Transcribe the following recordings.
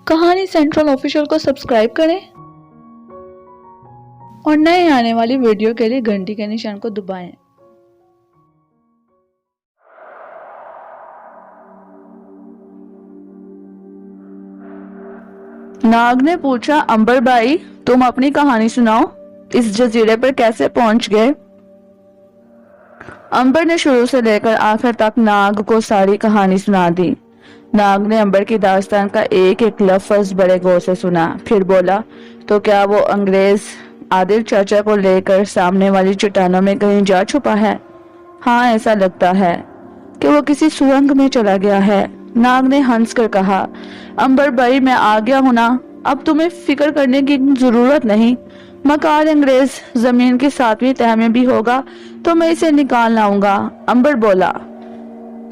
کہانی central official کو subscribe کریں اور نئے آنے والی ویڈیو کے لیے گھنٹی کے نشان کو دبائیں۔ ناگ نے پوچھا، امبر بھائی تم اپنی کہانی سناؤ، اس جزیرے پر کیسے پہنچ گئے؟ امبر نے شروع سے لے کر آخر تک ناگ کو ساری کہانی سنا دی۔ ناگ نے امبر کی داستان کا ایک ایک لفظ بڑے غور سے سنا، پھر بولا، تو کیا وہ انگریز عادل چاچا کو لے کر سامنے والی چٹانوں میں کہیں جا چھپا ہے؟ ہاں، ایسا لگتا ہے کہ وہ کسی سرنگ میں چلا گیا ہے۔ ناگ نے ہنس کر کہا، امبر بھائی میں آ گیا ہوں نا، اب تمہیں فکر کرنے کی ضرورت نہیں۔ مکار انگریز زمین کی 7ویں تہہ میں بھی ہوگا تو میں اسے نکال لاؤں گا۔ امبر بولا،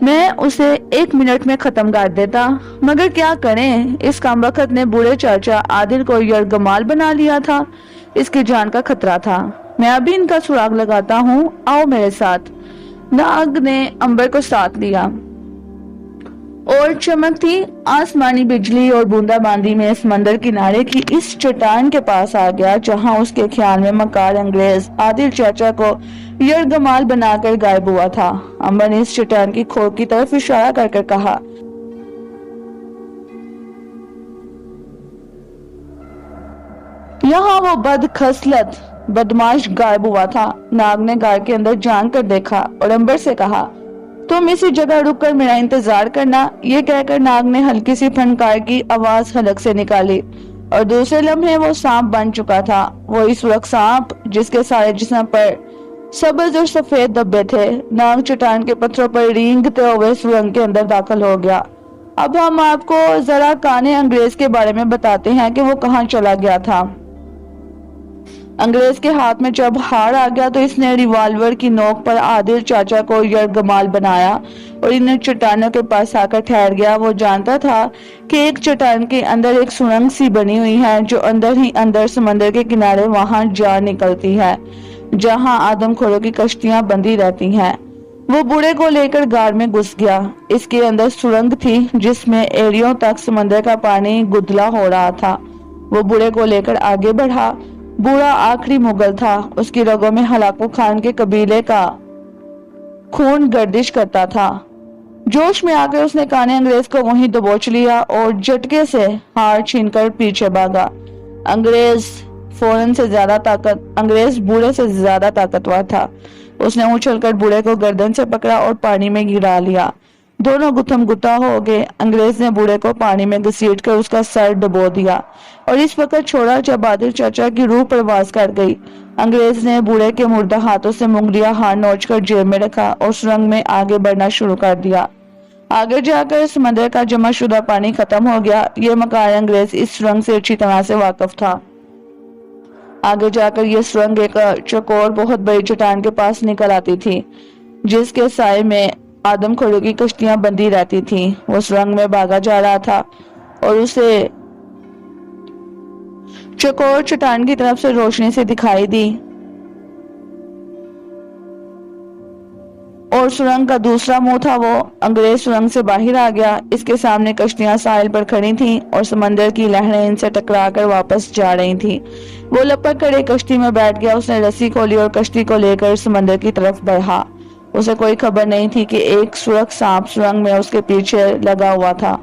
میں اسے 1 منٹ میں ختم کر دیتا، مگر کیا کریں، اس کمبخت نے بوڑھے چاچا عادل کو یرغمال بنا لیا تھا، اس کی جان کا خطرہ تھا۔ میں ابھی ان کا سراغ لگاتا ہوں، آؤ میرے ساتھ۔ ناگ نے امبر کو ساتھ لیا اور چمکتی آسمانی بجلی اور بوندا باندی میں سمندر کنارے کی اس چٹان کے پاس آ گیا جہاں اس کے خیال میں مکار انگریز عادل چاچا کو یرغمال بنا کر غائب ہوا تھا۔ امبر نے اس چٹان کی کھوپ کی طرف اشارہ کر کر کہا، یہاں وہ بدخصلت بدماش غائب ہوا تھا۔ ناگ نے غار کے اندر جان کر دیکھا اور امبر سے کہا، تم اسی جگہ رک کر میرا انتظار کرنا۔ یہ کہہ کر ناگ نے ہلکی سی پھنکار کی آواز حلق سے نکالی اور دوسرے لمحے وہ سانپ بن چکا تھا، وہی سرخ سانپ جس کے سارے جسم پر سبز اور سفید دھبے تھے۔ ناگ چٹان کے پتھروں پر رینگتے ہوئے سرنگ کے اندر داخل ہو گیا۔ اب ہم آپ کو ذرا کانے انگریز کے بارے میں بتاتے ہیں کہ وہ کہاں چلا گیا تھا۔ انگریز کے ہاتھ میں جب ہار آ گیا تو اس نے ریوالور کی نوک پر عادل چاچا کو یرغمال بنایا اور ان چٹانوں کے پاس آ کر ٹھہر گیا۔ وہ جانتا تھا کہ ایک چٹان کے اندر ایک سرنگ سی بنی ہوئی ہے جو اندر ہی اندر سمندر کے کنارے وہاں جا نکلتی ہے جہاں آدم خوروں کی کشتیاں بندھی رہتی ہیں۔ وہ بوڑھے کو لے کر غار میں گھس گیا۔ اس کے اندر سرنگ تھی جس میں ایڑیوں تک سمندر کا پانی گدلا ہو رہا تھا۔ وہ بوڑھے کو لے کر آگے بڑھا۔ بوڑھا آخری مغل تھا، اس کی رگوں میں ہلاکو خان کے قبیلے کا خون گردش کرتا تھا۔ جوش میں آ کر اس نے کانے انگریز کو وہیں دبوچ لیا اور جھٹکے سے ہار چھین کر پیچھے بھاگا۔ انگریز بوڑھے سے زیادہ طاقتور تھا۔ اس نے اچھل کر بوڑھے کو گردن سے پکڑا اور پانی میں گرا لیا۔ دونوں گتھم گتا ہو گئے۔ انگریز نے بوڑھے کو پانی میں گھسیٹ کر اس کا سر ڈبو دیا اور اس وقت چھوڑا جب عادل چاچا کی روح پرواز کر گئی۔ انگریز نے بوڑھے کے مردہ ہاتھوں سے منگلیا ہار نوچ کر جیب میں رکھا اور سرنگ میں آگے بڑھنا شروع کر دیا۔ آگے جا کر سمندر کا جمع شدہ پانی ختم ہو گیا۔ یہ مکار انگریز اس سرنگ سے اچھی طرح سے واقف تھا۔ آگے جا کر یہ سرنگ ایک چوکور بہت بڑی چٹان کے پاس نکل آتی تھی جس کے سائے میں آدم خوروں کی کشتیاں بندھی رہتی تھیں۔ وہ سرنگ میں بھاگا جا رہا تھا اور اسے چوکور چٹان کی طرف سے روشنی سے دکھائی دی اور سرنگ کا دوسرا منہ تھا۔ وہ انگریز سرنگ سے باہر آ گیا۔ اس کے سامنے کشتیاں ساحل پر کھڑی تھیں اور سمندر کی لہریں ان سے ٹکرا کر واپس جا رہی تھیں۔ وہ لپک کر ایک کشتی میں بیٹھ گیا۔ اس نے رسی کھولی اور کشتی کو لے کر سمندر کی طرف بڑھا۔ اسے کوئی خبر نہیں تھی کہ ایک سرخ سانپ سرنگ میں اس کے پیچھے لگا ہوا تھا۔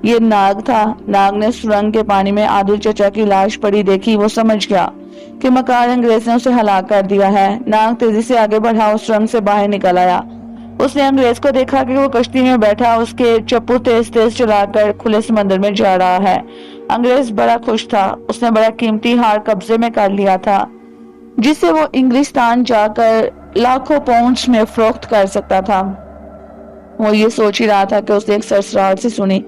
یہ ناگ تھا۔ ناگ نے سرنگ کے پانی میں عادل چچا کی لاش پڑی دیکھی۔ وہ سمجھ گیا کہ مکار انگریز نے اسے ہلاک کر دیا ہے۔ ناگ تیزی سے آگے بڑھا اور سرنگ سے باہر نکل آیا۔ اس نے انگریز کو دیکھا کہ وہ کشتی میں بیٹھا اس کے چپو تیز تیز چلا کر کھلے سمندر میں جا رہا ہے۔ انگریز بڑا خوش تھا۔ اس نے بڑا قیمتی ہار قبضے میں کر لیا تھا جسے وہ انگلستان جا کر لاکھوں پاؤنڈز میں فروخت کر سکتا تھا۔ وہ یہ سوچ ہی رہا تھا کہ اس نے ایک سرسراہٹ سی سنی۔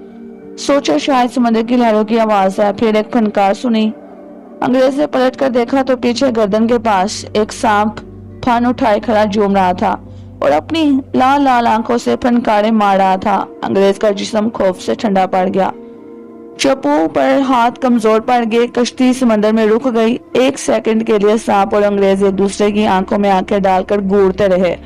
سوچا شاید سمندر کی لہروں کی آواز ہے۔ پھر ایک پھنکار سنی۔ انگریز نے پلٹ کر دیکھا تو پیچھے گردن کے پاس ایک سانپ پھن اٹھائے کھڑا جھوم رہا تھا اور اپنی لال لال آنکھوں سے پھنکارے مار رہا تھا۔ انگریز کا جسم خوف سے ٹھنڈا پڑ گیا۔ چپو پر ہاتھ کمزور پڑ گئے۔ کشتی سمندر میں رک گئی۔ 1 سیکنڈ کے لیے سانپ اور انگریز ایک دوسرے کی آنکھوں میں آنکھیں ڈال کر گھورتے رہے۔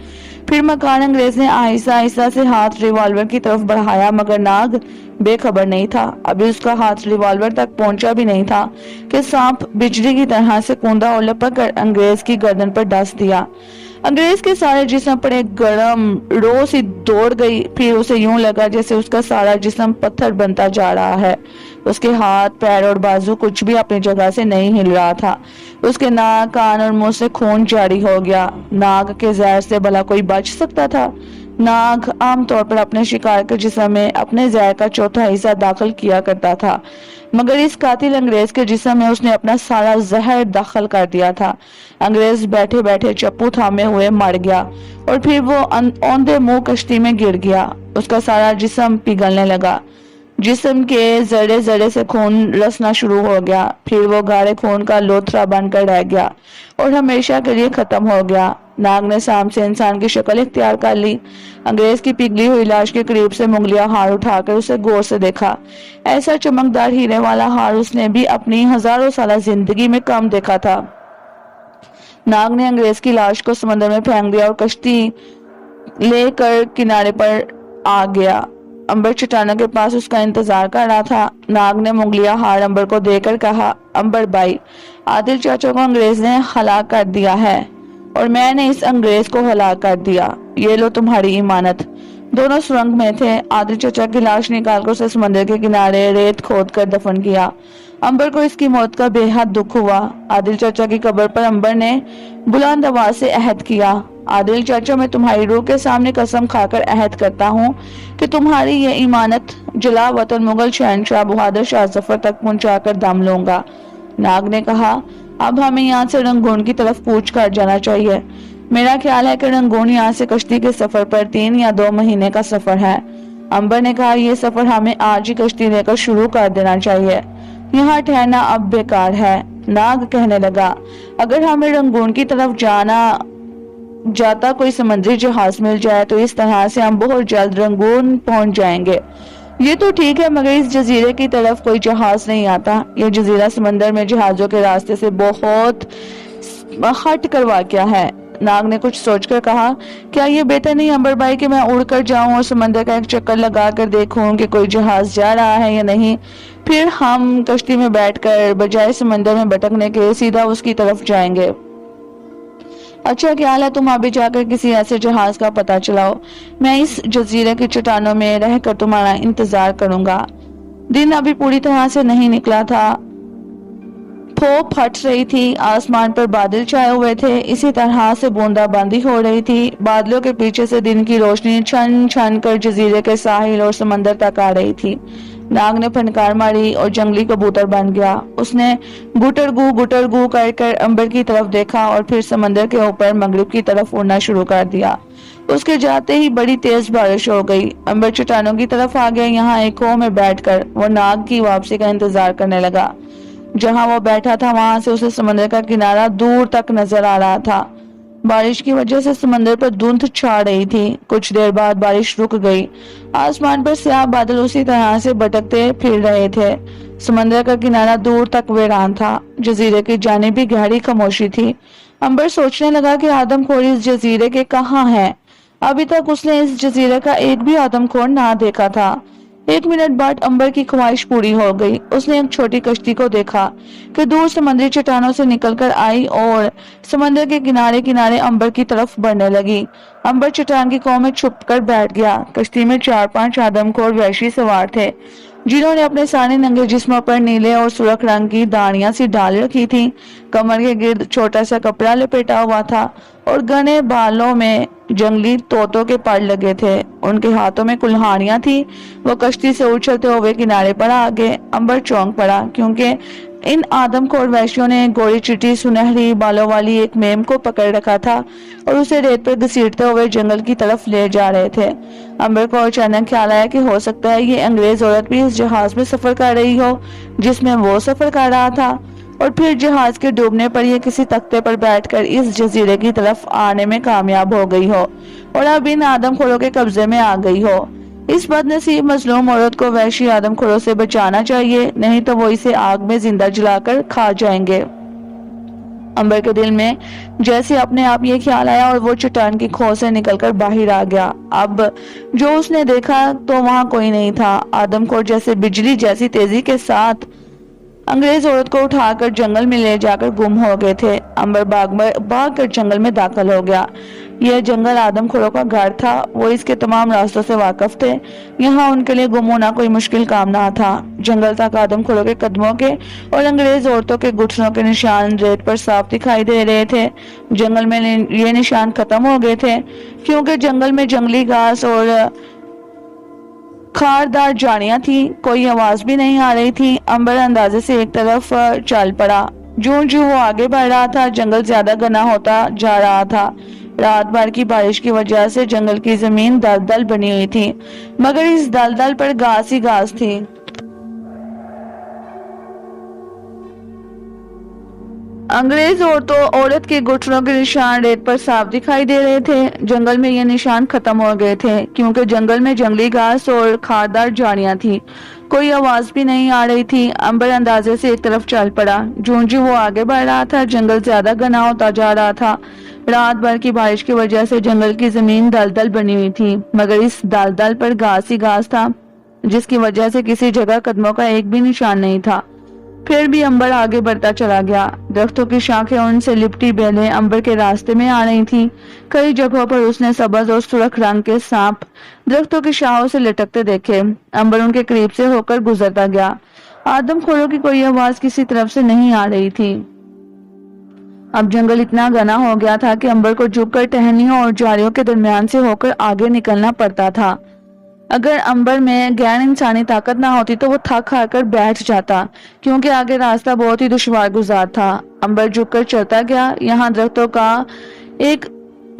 پھر مکار انگریز نے آہستہ آہستہ سے ہاتھ ریوالور کی طرف بڑھایا مگر ناگ बेखबर नहीं था। अभी उसका हाथ रिवॉल्वर तक पहुंचा भी नहीं था कि सांप बिजली की तरह से कूदा और लपक कर अंग्रेज की गर्दन पर डस दिया। अंग्रेज के सारे जिस्म पर एक गर्म रो सी दौड़ गई। फिर उसे यूं लगा जैसे उसका सारा जिस्म पत्थर बनता जा रहा है। उसके हाथ, पैर और बाजू कुछ भी अपनी जगह से नहीं हिल रहा था। उसके नाक, कान और मुंह से खून जारी हो गया। नाग के जहर से भला कोई बच सकता था? नाग आमतौर पर अपने शिकार के जिस्म में अपने जहर का चौथा हिस्सा दाखिल किया करता था, मगर इस कातिल अंग्रेज के जिस्म में उसने अपना सारा जहर दाखिल कर दिया था। अंग्रेज बैठे बैठे चप्पू थामे हुए मर गया और फिर वो औंधे मुंह कश्ती में गिर गया। उसका सारा जिस्म पिघलने लगा। जिस्म के जरे जरे से खून रसना शुरू हो गया। फिर वो गाढ़े खून का लोथरा बनकर रह गया और हमेशा के लिए खत्म हो गया। नाग ने शाम से इंसान की शक्ल इख्तियार कर ली। अंग्रेज की पिघली हुई लाश के करीब से मुंगलिया हार उठाकर उसे गौर से देखा। ऐसा चमकदार हीरे वाला हार उसने भी अपनी हजारों साल जिंदगी में कम देखा था। नाग ने अंग्रेज की लाश को समंदर में फेंक दिया और कश्ती लेकर किनारे पर आ गया। अंबर चट्टानों के पास उसका इंतजार कर रहा था। नाग ने मुंगलिया हार अंबर को देकर कहा, अंबर भाई, आदिल चाचा को अंग्रेज ने हलाक कर दिया है और मैंने इस अंग्रेज को हलाक कर दिया। ये लो तुम्हारी इमानत। दोनों सुरंग में थे। आदिल चाचा की लाश निकालकर उसे समंदर के किनारे रेत खोद कर दफन किया। अंबर को इसकी मौत का बेहद दुख हुआ। आदिल चाचा की कब्र पर अंबर ने बुलंद आवाज से अहद किया, आदिल चाचा, मैं तुम्हारी रूह के सामने कसम खाकर अहद करता हूँ कि तुम्हारी ये इमानत जला वतन मुगल शहनशाह बहादुर शाह जफर तक पहुंचाकर दम लूंगा। नाग ने कहा, अब हमें यहाँ से रंगून की तरफ कूच कर जाना चाहिए। मेरा ख्याल है कि रंगून यहाँ से कश्ती के सफर पर 3 या 2 महीने का सफर है। अंबर ने कहा, यह सफर हमें आज ही कश्ती लेकर शुरू कर देना चाहिए। यहाँ ठहरना अब बेकार है। नाग कहने लगा, अगर हमें रंगून की तरफ जाता कोई समुद्री जहाज मिल जाए तो इस तरह से हम बहुत जल्द रंगून पहुंच जाएंगे। ये तो ठीक है, मगर इस जजीरे की तरफ कोई जहाज नहीं आता। ये जजीरा समंदर में जहाजों के रास्ते से बहुत हट कर वाक़या है। नाग ने कुछ सोचकर कहा, क्या ये बेहतर नहीं अंबर भाई कि मैं उड़कर जाऊं और समंदर का एक चक्कर लगा कर देखूं कि कोई जहाज जा रहा है या नहीं। फिर हम कश्ती में बैठकर बजाय समंदर में भटकने के सीधा उसकी तरफ जाएंगे। अच्छा ख्याल है, तुम अभी जाकर किसी ऐसे जहाज का पता चलाओ। मैं इस जजीरे की चट्टानों में रहकर तुम्हारा इंतजार करूंगा। दिन अभी पूरी तरह से नहीं निकला था। फोप फट रही थी। आसमान पर बादल छाए हुए थे। इसी तरह से बूंदाबांदी हो रही थी। बादलों के पीछे से दिन की रोशनी छन छन कर जजीरे के साहिल और समंदर तक आ रही थी। नाग ने फनकार मारी और जंगली कबूतर बन गया। उसने गुटर गू कर अंबर की तरफ देखा और फिर समंदर के ऊपर मगरिब की तरफ उड़ना शुरू कर दिया। उसके जाते ही बड़ी तेज बारिश हो गई। अंबर चट्टानों की तरफ आ गया। यहाँ एक खो में बैठकर वो नाग की वापसी का इंतजार करने लगा। जहाँ वो बैठा था वहां से उसे समंदर का किनारा दूर तक नजर आ रहा था। बारिश की वजह से समंदर पर धुंध छा रही थी। कुछ देर बाद बारिश रुक गई। आसमान पर स्याह बादल उसी तरह से भटकते फिर रहे थे। समंदर का किनारा दूर तक वीरान था। जजीरे की जानिब भी गहरी खामोशी थी। अंबर सोचने लगा कि आदमखोर इस जजीरे के कहाँ है। अभी तक उसने इस जजीरे का एक भी आदमखोर ना देखा था। 1 मिनट बाद अंबर की ख्वाहिश पूरी हो गई। उसने एक छोटी कश्ती को देखा कि दूर समुद्री चट्टानों से निकलकर आई और समंदर के किनारे किनारे अंबर की तरफ बढ़ने लगी। अंबर चट्टान की कोह में छुपकर बैठ गया। कश्ती में 4-5 आदमखोर वैशी सवार थे, जिन्होंने अपने सारे नंगे जिस्मों पर नीले और सुर्ख रंग की दाढ़ियां सी डाल रखी थी। कमर के गिर्द छोटा सा कपड़ा लपेटा हुआ था और घने बालों में जंगली तोतों के पर लगे थे। उनके हाथों में कुल्हाड़ियां थी। वो कश्ती से उछलते हुए किनारे पर आ गए। अंबर चौंक पड़ा क्योंकि इन आदमखोर वैश्यों ने गोरी चिट्टी सुनहरी बालों वाली एक मेम को पकड़ रखा था और उसे रेत पर घसीटते हुए जंगल की तरफ ले जा रहे थे। अंबर को अचानक ख्याल आया कि हो सकता है ये अंग्रेज औरत भी इस जहाज में सफर कर रही हो जिसमें वो सफर कर रहा था, और फिर जहाज के डूबने पर यह किसी तख्ते पर बैठकर इस जजीरे की तरफ आने में कामयाब हो गई हो और अब इन आदमखोरों के कब्जे में आ गई हो। इस बदनसीब मजलूम औरत को वैशी आदमखोरों से बचाना चाहिए, नहीं तो वो इसे आग में जिंदा जलाकर खा जाएंगे। अंबर के दिल में जैसे अपने आप ये ख्याल आया और वो चट्टान की खो से निकलकर बाहर आ गया। अब जो उसने देखा तो वहां कोई नहीं था। आदमखोर जैसे बिजली जैसी तेजी के साथ अंग्रेज औरत को उठाकर जंगल में ले जाकर गुम हो गए थे। अंबर भाग कर जंगल में दाखिल हो गया। यह जंगल आदमखोरों का घर था। वो इसके तमाम रास्तों से वाकिफ थे। यहाँ उनके लिए गुम होना कोई मुश्किल काम ना था। जंगल तक आदमखोरों के कदमों के और अंग्रेज औरतों के घुटनों के निशान रेत पर साफ दिखाई दे रहे थे। जंगल में ये निशान खत्म हो गए थे क्योंकि जंगल में जंगली घास और खारदार झाड़ियां थी। कोई आवाज भी नहीं आ रही थी। अंबर अंदाजे से एक तरफ चल पड़ा। जो वो आगे बढ़ रहा था जंगल ज्यादा घना होता जा रहा था। रात भर की बारिश की वजह से जंगल की जमीन दलदल बनी हुई थी, मगर इस दलदल पर घास ही घास थी। अंग्रेज औरत के घुटनों के निशान रेत पर साफ दिखाई दे रहे थे। जंगल में ये निशान खत्म हो गए थे क्योंकि जंगल में जंगली घास और खारदार झाड़ियां थी। कोई आवाज भी नहीं आ रही थी। अंबर अंदाजे से एक तरफ चल पड़ा। जो वो आगे बढ़ रहा था जंगल ज्यादा घना होता जा रहा था। रात भर की बारिश की वजह से जंगल की जमीन दलदल बनी हुई थी, मगर इस दलदल पर घास ही घास था, जिसकी वजह से किसी जगह कदमों का एक भी निशान नहीं था। फिर भी अंबर आगे बढ़ता चला गया। दरख्तों की शाखें उनसे लिपटी बेलें अंबर के रास्ते में आ रही थी। कई जगहों पर उसने सब्ज और सुर्ख रंग के सांप दरख्तों की शाखों से लटकते देखे। अंबर उनके करीब से होकर गुजरता गया। आदमखोरों की कोई आवाज किसी तरफ से नहीं आ रही थी। अब जंगल इतना घना हो गया था कि अंबर को झुककर टहनियों और झाड़ियों के दरमियान से होकर आगे निकलना पड़ता था। अगर अंबर में गैर इंसानी ताकत ना होती तो वो थक हार कर बैठ जाता, क्योंकि आगे रास्ता बहुत ही दुश्वार गुजार था। अंबर झुककर चलता गया। यहाँ दरख्तों का एक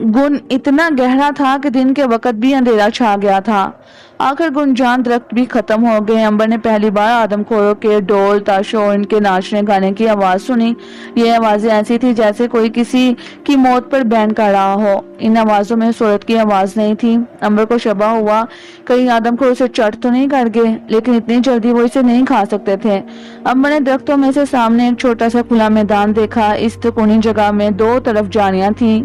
गुण इतना गहरा था कि दिन के वक्त भी अंधेरा छा गया था। आखिर गुंजान दरख्त भी खत्म हो गए। अंबर ने पहली बार आदमखोरों के ढोल ताशों और इनके नाचने गाने की आवाज सुनी। ये आवाजें ऐसी थी जैसे कोई किसी की मौत पर बैन कर रहा हो। इन आवाजों में सूरत की आवाज नहीं थी। अंबर को शबा हुआ कहीं आदमखोर उसे चट तो नहीं कर गए, लेकिन इतनी जल्दी वो इसे नहीं खा सकते थे। अंबर ने दरख्तों में से सामने एक छोटा सा खुला मैदान देखा। इस तिकोनी जगह में दो तरफ झाड़ियां थी,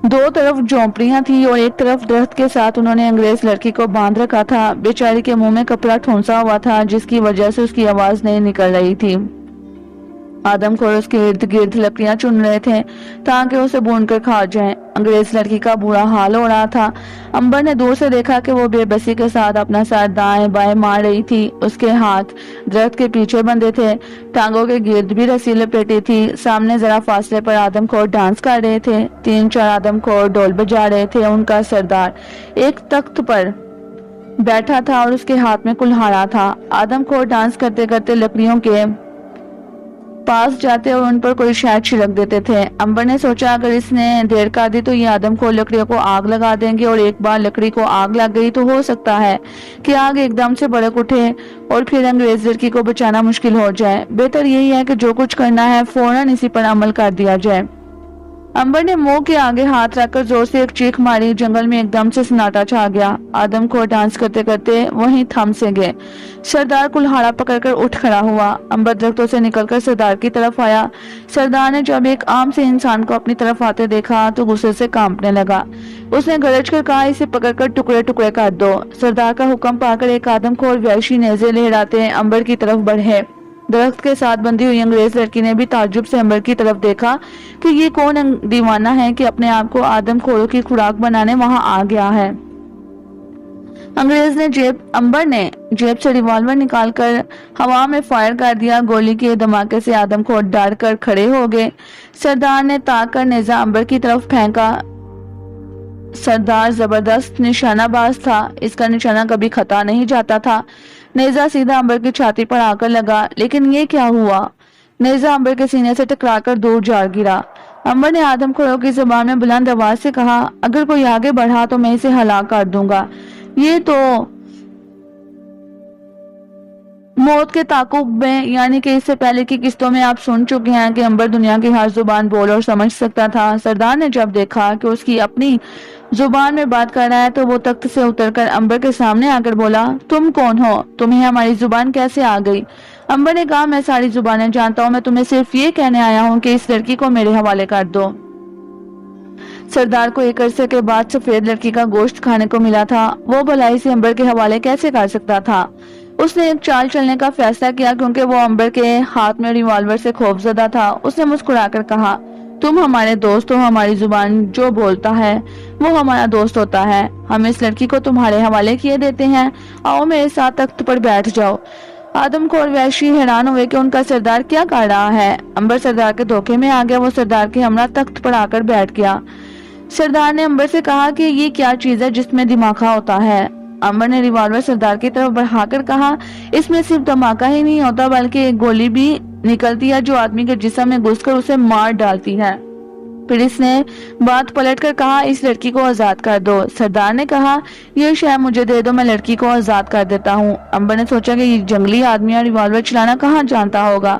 दो तरफ झोंपड़ियां थी और एक तरफ दरख्त के साथ उन्होंने अंग्रेज लड़की को बांध रखा था। बेचारी के मुंह में कपड़ा ठूंसा हुआ था, जिसकी वजह से उसकी आवाज नहीं निकल रही थी। आदमखोर उसके इर्द गिर्द लकड़ियां चुन रहे थे ताकि उसे भून कर खा जाएं। अंग्रेज लड़की का बुरा हाल हो रहा था। अंबर ने दूर से देखा कि वो बेबसी के साथ अपना सर दाएं बाएं मार रही थी। उसके हाथ दरख्त के पीछे बंधे थे, टांगों के गिर्द भी रस्सी लपेटी थी। सामने जरा फासले पर आदमखोर डांस कर रहे थे। 3-4 आदमखोर ढोल बजा रहे थे। उनका सरदार एक तख्त पर बैठा था और उसके हाथ में कुल्हाड़ा था। आदमखोर डांस करते करते लकड़ियों के पास जाते और उन पर कोई शहद छिड़क देते थे। अंबर ने सोचा अगर इसने देर कर दी तो ये आदमखोर लकड़ियों को आग लगा देंगे, और एक बार लकड़ी को आग लग गई तो हो सकता है कि आग एकदम से भड़क उठे और फिर अंग्रेज लड़की को बचाना मुश्किल हो जाए। बेहतर यही है कि जो कुछ करना है फौरन इसी पर अमल कर दिया जाए। अंबर ने मुंह के आगे हाथ रखकर जोर से एक चीख मारी। जंगल में एकदम से सन्नाटा छा गया। आदमखोर डांस करते करते वहीं थम से गए। सरदार कुल्हाड़ा पकड़कर उठ खड़ा हुआ। अंबर दरख्तों से निकलकर सरदार की तरफ आया। सरदार ने जब एक आम से इंसान को अपनी तरफ आते देखा तो गुस्से से कांपने लगा। उसने गरज कर कहा, इसे पकड़कर टुकड़े टुकड़े कर दो। सरदार का हुक्म पाकर एक आदमखोर वहशी नेज़े लहराते अंबर की तरफ बढ़े। दरख्त के साथ बंधी हुई अंग्रेज लड़की ने भी ताज्जुब से अंबर की तरफ देखा कि ये कौन दीवाना है कि अपने आप को आदमखोरों की खुराक बनाने वहां आ गया है। अंबर ने जेब से रिवॉल्वर निकालकर हवा में फायर कर दिया। गोली के धमाके से आदमखोर डर कर खड़े हो गए। सरदार ने ताक कर नेजा अंबर की तरफ फेंका। सरदार जबरदस्त निशानाबाज था। इसका निशाना कभी खता नहीं जाता था। नेजा सीधा अंबर की छाती पर आकर लगा, लेकिन ये क्या हुआ? नेजा अंबर के सीने से टकराकर दूर जा गिरा। अंबर ने आदमखोरों की जुबान में बुलंद आवाज से कहा, अगर कोई आगे बढ़ा तो मैं इसे हलाक कर दूंगा। ये तो موت کے تعاقب میں یعنی کہ اس سے پہلے کی قسطوں میں آپ سن چکے ہیں کہ امبر دنیا کی ہر زبان بول اور سمجھ سکتا تھا۔ سردار نے جب دیکھا کہ اس کی اپنی زبان میں بات کر رہا ہے تو وہ تخت سے اتر کر امبر کے سامنے آ کر بولا، تم کون ہو؟ تمہیں ہماری زبان کیسے آ گئی؟ امبر نے کہا، میں ساری زبانیں جانتا ہوں، میں تمہیں صرف یہ کہنے آیا ہوں کہ اس لڑکی کو میرے حوالے کر دو۔ سردار کو ایک عرصے کے بعد سفید لڑکی کا گوشت کھانے کو ملا تھا، وہ بھلائی سے امبر کے حوالے کیسے کر سکتا تھا؟ اس نے ایک چال چلنے کا فیصلہ کیا کیونکہ وہ امبر کے ہاتھ میں ریوالور سے خوف زدہ تھا۔ اس نے مسکرا کر کہا، تم ہمارے دوست ہو، ہماری زبان جو بولتا ہے وہ ہمارا دوست ہوتا ہے، ہم اس لڑکی کو تمہارے حوالے کیے دیتے ہیں، آؤ میرے ساتھ تخت پر بیٹھ جاؤ۔ آدم خور وحشی حیران ہوئے کہ ان کا سردار کیا کر رہا ہے۔ امبر سردار کے دھوکے میں آ گیا، وہ سردار کے ہمراہ تخت پر آ کر بیٹھ گیا۔ سردار نے امبر سے کہا کہ یہ کیا چیز ہے جس میں دھماکہ ہوتا ہے؟ امبر نے ریوالور سردار کی طرف بڑھا کر کہا، اس میں صرف دھماکہ ہی نہیں ہوتا بلکہ ایک گولی بھی نکلتی ہے جو آدمی کے جسم میں گھس کر اسے مار ڈالتی ہے۔ پھر اس نے بات پلٹ کر کہا، اس لڑکی کو آزاد کر دو۔ سردار نے کہا، یہ شے مجھے دے دو، میں لڑکی کو آزاد کر دیتا ہوں۔ امبر نے سوچا کہ یہ جنگلی آدمی ریوالور چلانا کہاں جانتا ہوگا،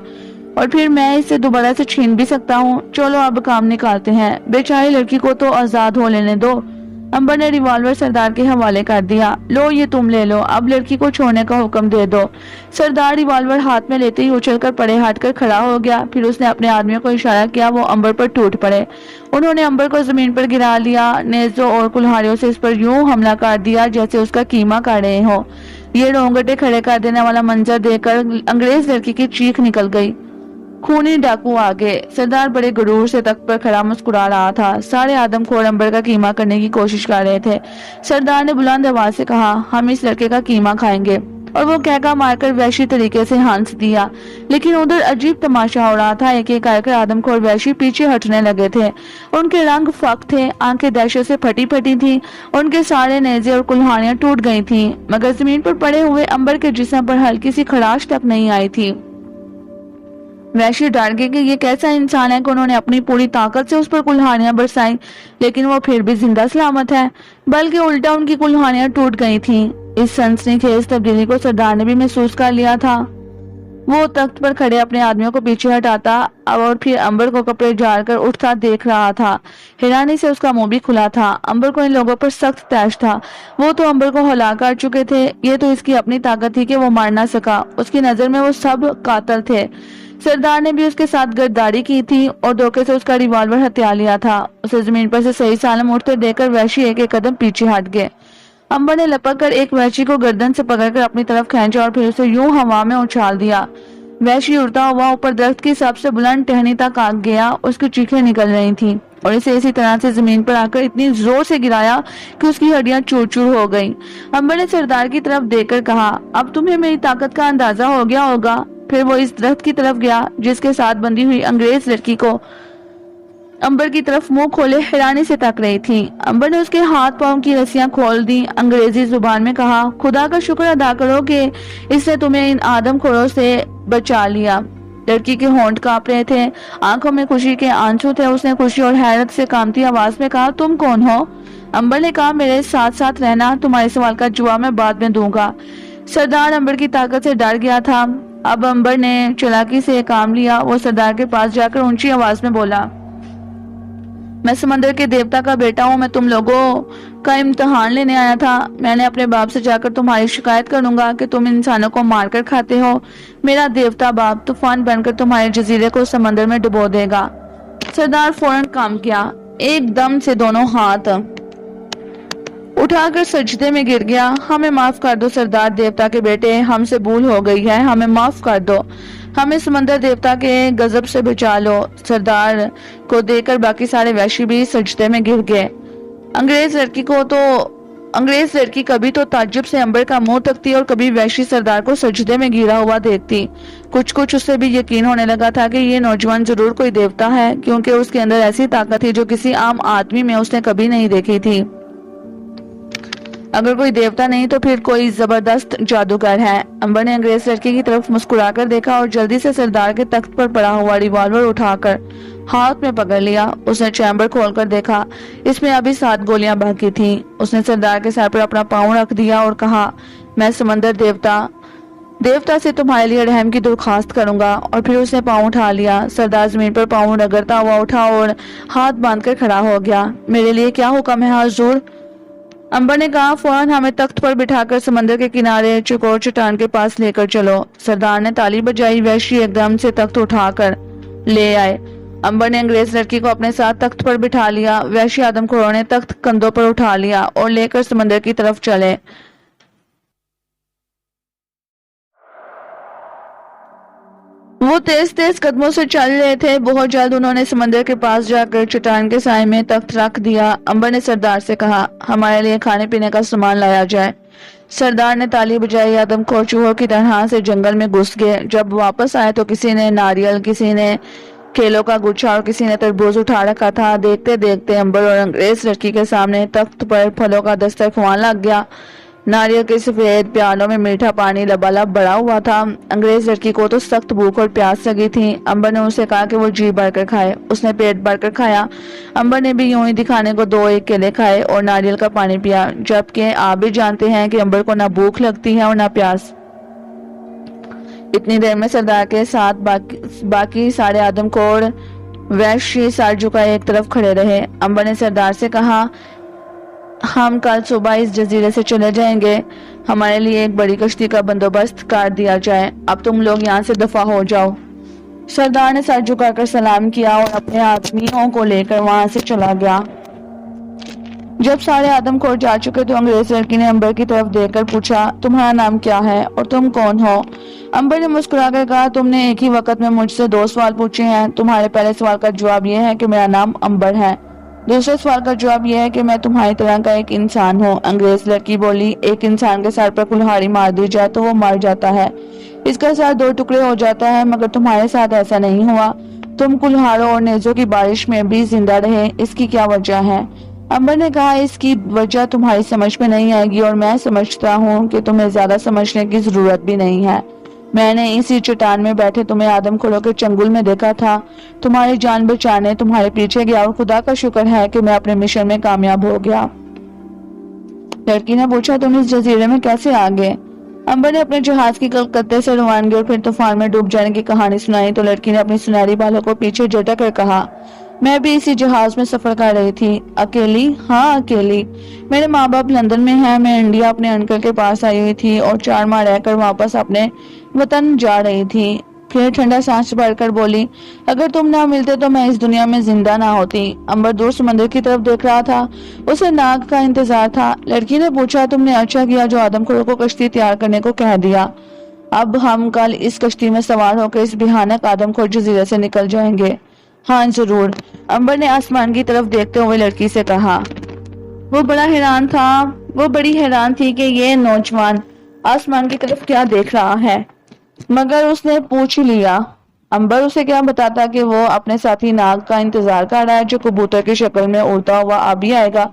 اور پھر میں اسے دوبارہ سے چھین بھی سکتا ہوں۔ چلو اب کام نکالتے ہیں، بیچاری لڑکی کو تو آزاد ہو لینے دو۔ امبر نے ریوالور سردار کے حوالے کر دیا، لو یہ تم لے لو، اب لڑکی کو چھوڑنے کا حکم دے دو۔ سردار ریوالور ہاتھ میں لیتے ہی اچھل کر پڑے ہٹ کر کھڑا ہو گیا، پھر اس نے اپنے آدمیوں کو اشارہ کیا، وہ امبر پر ٹوٹ پڑے۔ انہوں نے امبر کو زمین پر گرا لیا، نیزوں اور کلہاڑیوں سے اس پر یوں حملہ کر دیا جیسے اس کا کیما کر رہے ہوں۔ یہ رونگٹے کھڑے کر دینے والا منظر دیکھ کر انگریز لڑکی کی چیخ نکل گئی۔ خونی ڈاکو آگے۔ سردار بڑے غرور سے تخت پر کھڑا مسکرا رہا تھا۔ سارے آدم خور امبر کا کیما کرنے کی کوشش کر رہے تھے۔ سردار نے بلند آواز سے کہا، ہم اس لڑکے کا کیما کھائیں گے، اور وہ کہکا مار کر وحشی طریقے سے ہنس دیا۔ لیکن ادھر عجیب تماشا ہو رہا تھا، ایک ایک کر کے آدم خور وحشی پیچھے ہٹنے لگے تھے۔ ان کے رنگ فک تھے، آنکھیں دہشت سے پھٹی پھٹی تھیں، ان کے سارے نیزے اور کلہاڑیاں ٹوٹ گئی تھیں، مگر زمین پر پڑے ہوئے امبر کے جسم پر ہلکی سی خراش تک نہیں آئی تھی۔ وحشی ڈر گئے کہ یہ کیسا انسان ہے کہ انہوں نے اپنی پوری طاقت سے اس پر کلہاڑیاں برسائیں لیکن وہ پھر بھی زندہ سلامت ہے، بلکہ الٹا ان کی کلہاڑیاں ٹوٹ گئی تھیں۔ اس سنسنی خیز تبدیلی کو سردار نے بھی محسوس کر لیا تھا۔ وہ تخت پر کھڑے اپنے آدمیوں کو پیچھے ہٹاتا اور پھر امبر کو کپڑے جھاڑ کر اٹھتا دیکھ رہا تھا۔ حیرانی سے اس کا منہ بھی کھلا تھا۔ امبر کو ان لوگوں پر سخت تیش تھا، وہ تو امبر کو ہلا کر چکے تھے، یہ تو اس کی اپنی طاقت تھی کہ وہ مار نہ سکا، اس کی نظر میں وہ سب قاتل تھے۔ سردار نے بھی اس کے ساتھ گرداری کی تھی اور دھوکے سے اس کا ریوالور ہتھیا لیا تھا۔ اسے زمین پر سے صحیح سالم اٹھتے دیکھ کر وحشی ایک ایک قدم پیچھے ہٹ گئے۔ امبر نے لپک کر ایک وحشی کو گردن سے پکڑ کر اپنی طرف کھینچا اور پھر اسے یوں ہوا میں اچھال دیا۔ وحشی اڑتا ہوا اوپر درخت کی سب سے بلند ٹہنی تک آ گیا، اس کی چیخیں نکل رہی تھیں اور اسے اسی طرح سے زمین پر آ کر اتنی زور سے گرایا کہ اس کی ہڈیاں چور چور ہو گئیں۔ امبر نے سردار کی طرف دیکھ کر کہا، اب تمہیں میری طاقت کا اندازہ ہو گیا ہوگا۔ پھر وہ اس درخت کی طرف گیا جس کے ساتھ بندھی ہوئی انگریز لڑکی کو امبر کی طرف منہ کھولے حیرانی سے تک رہی تھی۔ امبر نے اس کے ہاتھ پاؤں کی رسیاں کھول دی، انگریزی زبان میں کہا، خدا کا شکر ادا کرو کہ اس نے تمہیں ان آدم خوروں سے بچا لیا۔ لڑکی کے ہونٹ کانپ رہے تھے، آنکھوں میں خوشی کے آنسو تھے۔ اس نے خوشی اور حیرت سے کانپتی آواز میں کہا، تم کون ہو؟ امبر نے کہا، میرے ساتھ ساتھ رہنا، تمہارے سوال کا جواب میں بعد میں دوں گا۔ سردار امبر کی طاقت سے ڈر گیا تھا۔ اب امبر نے چلاکی سے کام لیا، وہ سردار کے پاس جا کر اونچی آواز میں بولا، میں سمندر کے دیوتا کا بیٹا ہوں، میں تم لوگوں کا امتحان لینے آیا تھا۔ میں نے اپنے باپ سے جا کر تمہاری شکایت کروں گا کہ تم انسانوں کو مار کر کھاتے ہو۔ میرا دیوتا باپ طوفان بن کر تمہارے جزیرے کو سمندر میں ڈبو دے گا۔ سردار فوراً کام کیا، ایک دم سے دونوں ہاتھ اٹھا کر سجدے میں گر گیا۔ ہمیں معاف کر دو سردار دیوتا کے بیٹے، ہم سے بھول ہو گئی ہے، ہمیں معاف کر دو، ہمیں سمندر دیوتا کے غضب سے بچا لو۔ سردار کو دیکھ کر باقی سارے وحشی بھی سجدے میں گر گئے۔ انگریز لڑکی کبھی تو تعجب سے امبر کا منہ تکتی اور کبھی وحشی سردار کو سجدے میں گرا ہوا دیکھتی۔ کچھ اس سے بھی یقین ہونے لگا تھا کہ یہ نوجوان ضرور کوئی دیوتا ہے، کیونکہ اس کے اندر ایسی طاقت تھی جو کسی عام آدمی میں اس نے کبھی نہیں دیکھی تھی۔ اگر کوئی دیوتا نہیں تو پھر کوئی زبردست جادوگر ہے۔ امبر نے انگریز لڑکی کی طرف مسکرا کر دیکھا اور جلدی سے سردار کے تخت پر پڑا ہوا ریوالور اٹھا کر ہاتھ میں پکڑ لیا۔ اس نے چیمبر کھول کر دیکھا، اس میں ابھی 7 گولیاں باقی تھیں۔ اس نے سردار کے سر پر اپنا پاؤں رکھ دیا اور کہا، میں سمندر دیوتا देवता से तुम्हारे लिए रहम की दरख्वास्त करूंगा। और फिर उसने पाँव उठा लिया। सरदार जमीन पर पाँव रगड़ता हुआ उठा और हाथ बांधकर खड़ा हो गया। मेरे लिए क्या हुक्म है हुजूर? अंबर ने कहा, फौरन हमें तख्त पर बिठाकर समंदर के किनारे चौकोर चट्टान के पास लेकर चलो। सरदार ने ताली बजाई। वैश्य एकदम से तख्त उठाकर ले आए। अंबर ने अंग्रेज लड़की को अपने साथ तख्त पर बिठा लिया। वैश्य आदमखोरों ने तख्त कंधों पर उठा लिया और लेकर समंदर की तरफ चले। वो तेज तेज कदमों से चल रहे थे। बहुत जल्द उन्होंने समंदर के पास जाकर चट्टान के साए में तख्त रख दिया। अंबर ने सरदार से कहा, हमारे लिए खाने पीने का सामान लाया जाए। सरदार ने ताली बजाई। आदमखोर चूहों की तरह से जंगल में घुस गए। जब वापस आए तो किसी ने नारियल, किसी ने केलों का गुच्छा और किसी ने तरबूज उठा रखा था। देखते देखते अंबर और अंग्रेज लड़की के सामने तख्त पर फलों का दस्तरख्वान लग गया। नारियल के सफेद प्यालों में मीठा पानी लबालब बढ़ा हुआ था। अंग्रेज लड़की को तो सख्त भूख और प्यास लगी थी। अंबर ने उसे कहा कि वो जी भरकर खाए। उसने पेट भरकर खाया। अंबर ने भी यूं ही दिखाने को 2-1 केले खाए और नारियल का पानी पिया, जबकि आप भी जानते हैं कि अंबर को ना भूख लगती है और ना प्यास। इतनी देर में सरदार के साथ बाकी सारे आदमखोर वैश्य सर झुकाए एक तरफ खड़े रहे। अंबर ने सरदार से कहा, हम कल सुबह इस जजीरे से चले जाएंगे। हमारे लिए एक बड़ी कश्ती का बंदोबस्त कर दिया जाए। अब तुम लोग यहाँ से दफा हो जाओ। सरदार ने सर झुकाकर सलाम किया और अपने आदमियों को लेकर वहां से चला गया। जब सारे आदमखोर जा चुके तो अंग्रेज लड़की ने अंबर की तरफ देखकर पूछा, तुम्हारा नाम क्या है और तुम कौन हो? अंबर ने मुस्कुराकर कहा, तुमने एक ही वक्त में मुझसे 2 सवाल पूछे हैं। तुम्हारे पहले सवाल का जवाब यह है कि मेरा नाम अंबर है। दूसरे सवाल का जवाब यह है कि मैं तुम्हारी तरह का एक इंसान हूँ। अंग्रेज लड़की बोली, एक इंसान के सर पर कुल्हाड़ी मार दी जाए तो वो मर जाता है, इसका सर 2 टुकड़े हो जाता है, मगर तुम्हारे साथ ऐसा नहीं हुआ। तुम कुल्हाड़ों और नेजों की बारिश में भी जिंदा रहे। इसकी क्या वजह है? अंबर ने कहा, इसकी वजह तुम्हारी समझ में नहीं आएगी और मैं समझता हूँ कि तुम्हें ज्यादा समझने की जरूरत भी नहीं है। मैंने इसी चट्टान में बैठे तुम्हें आदमखोरों के चंगुल में देखा था। तुम्हारी जान बचाने तुम्हारे पीछे गया और खुदा का शुक्र है कि मैं अपने मिशन में कामयाब हो गया। लड़की ने पूछा, तुम इस जजीरे में कैसे आ गए? अंबर ने अपने जहाज की कलकत्ते से रवानगी और फिर तूफान में डूब जाने की कहानी सुनाई तो लड़की ने अपनी सुनहरी बालों को पीछे झटक कर कहा, मैं भी इसी जहाज में सफर कर रही थी। अकेली? हाँ, अकेली। मेरे माँ बाप लंदन में हैं। मैं इंडिया अपने अंकल के पास आई हुई थी और 4 माह रहकर वापस अपने वतन जा रही थी। फिर ठंडा सांस भरकर बोली, अगर तुम ना मिलते तो मैं इस दुनिया में जिंदा ना होती। अंबर दूर समंदर की तरफ देख रहा था। उसे नाग का इंतजार था। लड़की ने पूछा, तुमने अच्छा किया जो आदमखोरों को कश्ती तैयार करने को कह दिया। अब हम कल इस कश्ती में सवार होकर इस भयानक आदमखोर जजीरे से निकल जाएंगे। हाँ जरूर, अंबर ने आसमान की तरफ देखते हुए लड़की से कहा। वो बड़ी हैरान थी कि ये नौजवान आसमान की तरफ क्या देख रहा है, मगर उसने पूछ ही लिया। अंबर उसे क्या बताता कि वो अपने साथी नाग का इंतजार कर रहा है जो कबूतर की शक्ल में उड़ता हुआ अभी आएगा।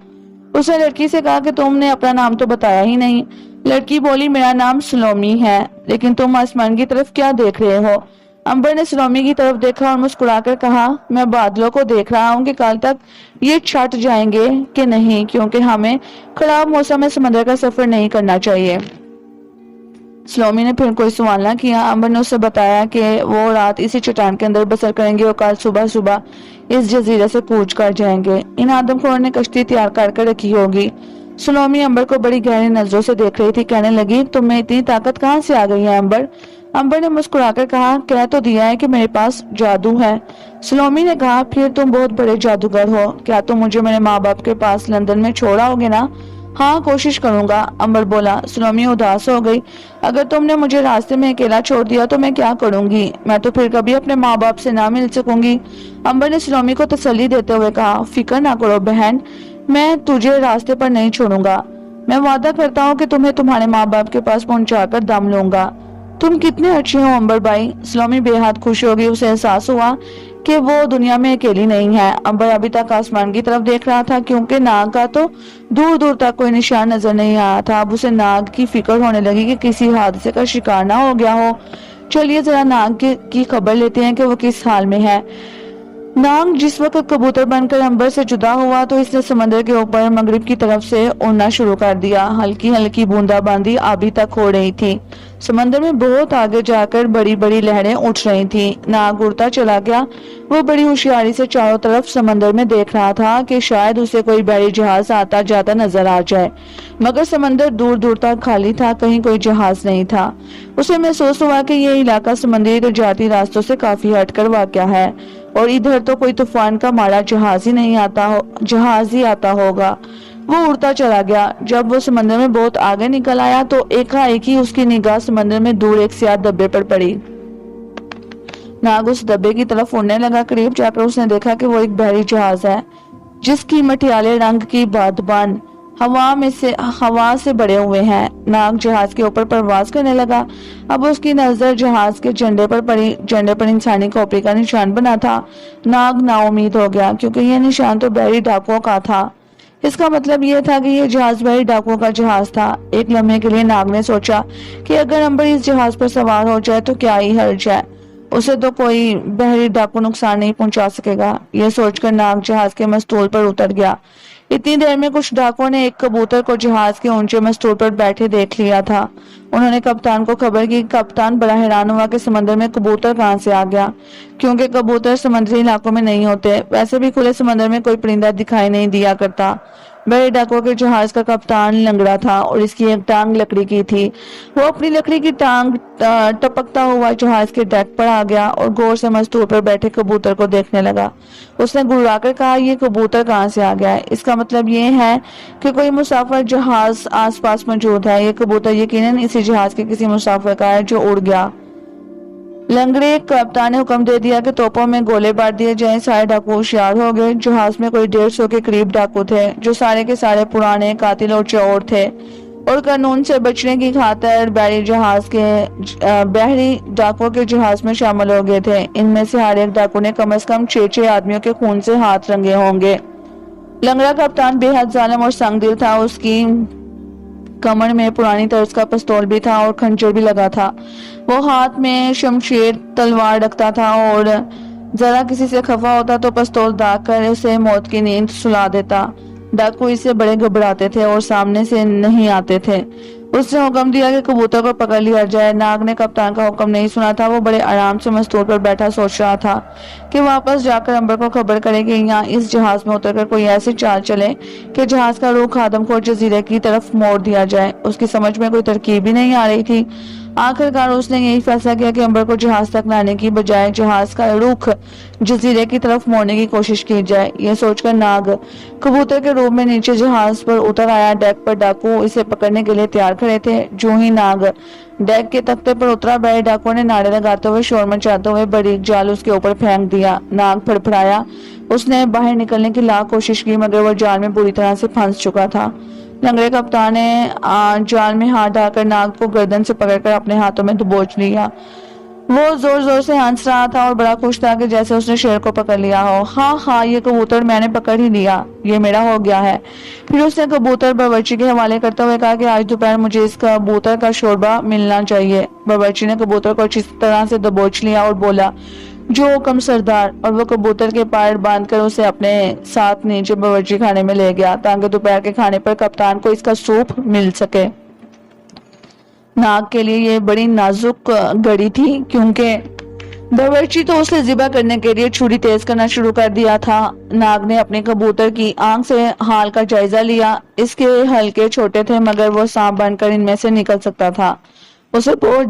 उसने लड़की से कहा कि तुमने अपना नाम तो बताया ही नहीं। लड़की बोली, मेरा नाम सलोमी है, लेकिन तुम आसमान की तरफ क्या देख रहे हो? अंबर ने सलोमी की तरफ देखा और मुस्कुराकर कहा, मैं बादलों को देख रहा हूँ कि कल तक ये छट जाएंगे कि नहीं, क्योंकि हमें खराब मौसम में समंदर का सफर नहीं करना चाहिए। सलोमी ने फिर कोई सवाल ना किया। अंबर ने उसे बताया कि वो रात इसी चट्टान के अंदर बसर करेंगे और कल सुबह सुबह इस जजीरे से कूच कर जाएंगे। इन आदमखोरों ने कश्ती तैयार कर रखी होगी। सलोमी अंबर को बड़ी गहरी नजरों से देख रही थी। कहने लगी, तुम्हें इतनी ताकत कहाँ से आ गई है अंबर? अंबर ने मुस्कुराकर कहा, कह तो दिया है कि मेरे पास जादू है। सलोमी ने कहा, फिर तुम बहुत बड़े जादूगर हो। क्या तुम मुझे मेरे माँ बाप के पास लंदन में छोड़ आओगे ना? हाँ, कोशिश करूंगा, अंबर बोला। सलोमी उदास हो गई। अगर तुमने मुझे रास्ते में अकेला छोड़ दिया तो मैं क्या करूंगी? मैं तो फिर कभी अपने माँ बाप से ना मिल सकूंगी। अंबर ने सलोमी को तसल्ली देते हुए कहा, फिक्र ना करो बहन, मैं तुझे रास्ते पर नहीं छोड़ूंगा। मैं वादा करता हूँ कि तुम्हें तुम्हारे माँ बाप के पास पहुंचाकर दम लूंगा। तुम कितने अच्छे हो अंबर भाई। सलोमी बेहद खुश हो गई। उसे एहसास हुआ कि वो दुनिया में अकेली नहीं है। अंबर अभी तक आसमान की तरफ देख रहा था क्योंकि नाग का तो दूर दूर तक कोई निशान नजर नहीं आया था। अब उसे नाग की फिक्र होने लगी कि किसी हादसे का शिकार ना हो गया हो। चलिए जरा नाग की खबर लेते हैं कि वो किस हाल में है। नाग जिस वक्त कबूतर बनकर अंबर से जुदा हुआ तो इसने समंदर के ऊपर मगरिब की तरफ से उड़ना शुरू कर दिया। हल्की हल्की बूंदाबांदी अभी तक हो रही थी। समंदर में बहुत आगे जाकर बड़ी बड़ी लहरें उठ रही थी। नाग उड़ता चला गया। वो बड़ी होशियारी से चारों तरफ समंदर में देख रहा था कि शायद उसे कोई बड़ी जहाज आता जाता नजर आ जाए, मगर समंदर दूर दूर तक खाली था, कहीं कोई जहाज नहीं था। उसे महसूस हुआ कि ये इलाका समुद्री तजारती रास्तों से काफी हटकर वाक़या है और इधर तो कोई तूफान का माड़ा जहाज ही आता होगा। वो उड़ता चला गया। जब वो समंदर में बहुत आगे निकल आया तो एकाएक ही उसकी निगाह समंदर में दूर एक स्याह धब्बे पर पड़ी। नाग उस धब्बे की तरफ उड़ने लगा। करीब जाकर उसने देखा कि वो एक बहरी जहाज है जिसकी मटियाले रंग की बादबान हवा से बड़े हुए हैं। नाग जहाज के ऊपर परवाज करने लगा। अब उसकी नजर जहाज के झंडे पर पड़ी। झंडे पर इंसानी खोपड़ी का निशान बना था। नाग नाउमीद हो गया क्योंकि यह निशान तो बहरी डाकुओं का था। इसका मतलब यह था कि यह जहाज बहरी डाकुओं का जहाज था। एक लम्हे के लिए नाग ने सोचा कि अगर अंबर इस जहाज पर सवार हो जाए तो क्या ही हर्ज है, उसे तो कोई बहरी डाकू नुकसान नहीं पहुंचा सकेगा। यह सोचकर नाग जहाज के मस्तूल पर उतर गया। इतनी देर में कुछ डाकुओं ने एक कबूतर को जहाज के ऊंचे मस्तूल पर बैठे देख लिया था। उन्होंने कप्तान को खबर की। कप्तान बड़ा हैरान हुआ कि समंदर में कबूतर कहां से आ गया, क्योंकि कबूतर समुद्री इलाकों में नहीं होते। वैसे भी खुले समंदर में कोई परिंदा दिखाई नहीं दिया करता। बड़े डाकुओं के जहाज का कप्तान लंगड़ा था और इसकी एक टांग लकड़ी की थी। वो अपनी लकड़ी की टांग टपकता हुआ जहाज के डेक पर आ गया और गौर से मस्तूल पर बैठे कबूतर को देखने लगा। उसने गुर्राकर कहा, ये कबूतर कहाँ से आ गया है? इसका मतलब ये है कि कोई मुसाफिर जहाज आसपास मौजूद है। ये कबूतर यकीनन इसी जहाज के किसी मुसाफिर का है जो उड़ गया। लंगड़े कप्तान ने हुक्म दे दिया कि तोपों में गोले बांट दिए जाएं। सारे डाकू होशियार हो गए। जहाज में कोई 150 के करीब डाकू थे जो सारे के सारे पुराने कातिल और चोर थे और कानून से बचने की खातिर बहरी डाकुओं के जहाज में शामिल हो गए थे। इनमें से हर एक डाकू ने कम से कम 6 आदमियों के खून से हाथ रंगे होंगे। लंगड़ा कप्तान बेहद जालिम और संगदिल था। उसकी कमर में पुरानी तर्ज का पिस्तौल भी था और खंजर भी लगा था। वो हाथ में शमशीर तलवार रखता था और जरा किसी से खफा होता तो पिस्तौल दाग कर उसे मौत की नींद सुला देता। डाकू इससे बड़े घबराते थे और सामने से नहीं आते थे। उसने हुक्म दिया कि कबूतर को पकड़ लिया जाए। नाग ने कप्तान का हुक्म नहीं सुना था। वो बड़े आराम से मस्तूल पर बैठा सोच रहा था कि वापस जाकर अंबर को खबर करे कि यहाँ इस जहाज में उतरकर कोई ऐसी चाल चले कि जहाज का रुख आदमखोर जजीरे की तरफ मोड़ दिया जाए। उसकी समझ में कोई तरकीब ही नहीं आ रही थी। आखिरकार उसने यही फैसला किया कि अंबर को जहाज तक लाने की बजाय जहाज का रुख जजीरे की तरफ मोड़ने की कोशिश की जाए। यह सोचकर नाग कबूतर के रूप में नीचे जहाज पर उतर आया। डेक पर डाकू इसे पकड़ने के लिए तैयार खड़े थे। जो ही नाग डेक के तख्ते पर उतरा, बड़े डाकुओं ने नारे लगाते हुए शोर मचाते हुए बारीक जाल उसके ऊपर फेंक दिया। नाग फड़फड़ाया। उसने बाहर निकलने की लाख कोशिश की मगर वह जाल में बुरी तरह से फंस चुका था। लंगड़े कप्तान ने जाल में हाथ डालकर नाग को गर्दन से पकड़कर अपने हाथों में दबोच लिया। वो जोर जोर से हंस रहा था और बड़ा खुश था कि जैसे उसने शेर को पकड़ लिया हो। हाँ, ये कबूतर मैंने पकड़ ही लिया, ये मेरा हो गया है। फिर उसने कबूतर बावर्ची के हवाले करते हुए कहा कि आज दोपहर मुझे इस कबूतर का शोरबा मिलना चाहिए। बावर्ची ने कबूतर को अच्छी तरह से दबोच लिया और बोला, जो हुक्म सरदार। और वो कबूतर के पैर बांधकर उसे अपने साथ नीचे बावर्ची खाने में ले गया ताकि दोपहर के खाने पर कप्तान को इसका सूप मिल सके। नाग के लिए ये बड़ी नाजुक घड़ी थी क्योंकि बावर्ची तो उसे ज़िबा करने के लिए छुरी तेज करना शुरू कर दिया था। नाग ने अपने कबूतर की आंख से हाल का जायजा लिया। इसके हल्के छोटे थे मगर वो सांप बनकर इनमें से निकल सकता था। उसे बहुत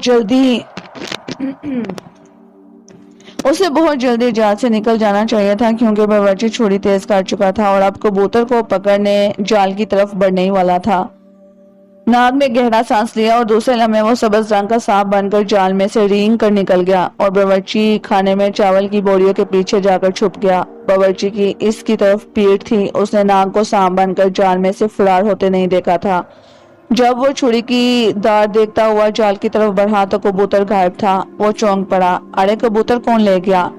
जल्दी जाल से निकल जाना चाहिए था क्योंकि बावर्ची छुरी तेज कर चुका था और अब कबूतर को पकड़ने जाल की तरफ बढ़ने ही वाला था। नाग ने गहरा सांस लिया और दूसरे लम्हे वो सब्ज रंग का सांप बनकर जाल में से रेंग कर निकल गया और बावर्ची खाने में चावल की बोरियों के पीछे जाकर छुप गया। बावर्ची की इसकी तरफ पीठ थी। उसने नाग को सांप बनकर जाल में से फरार होते नहीं देखा था। जब वो छुरी की धार देखता हुआ जाल की तरफ बढ़ा तो कबूतर गायब था। वो चौंक पड़ा। अरे कबूतर कौन ले गया?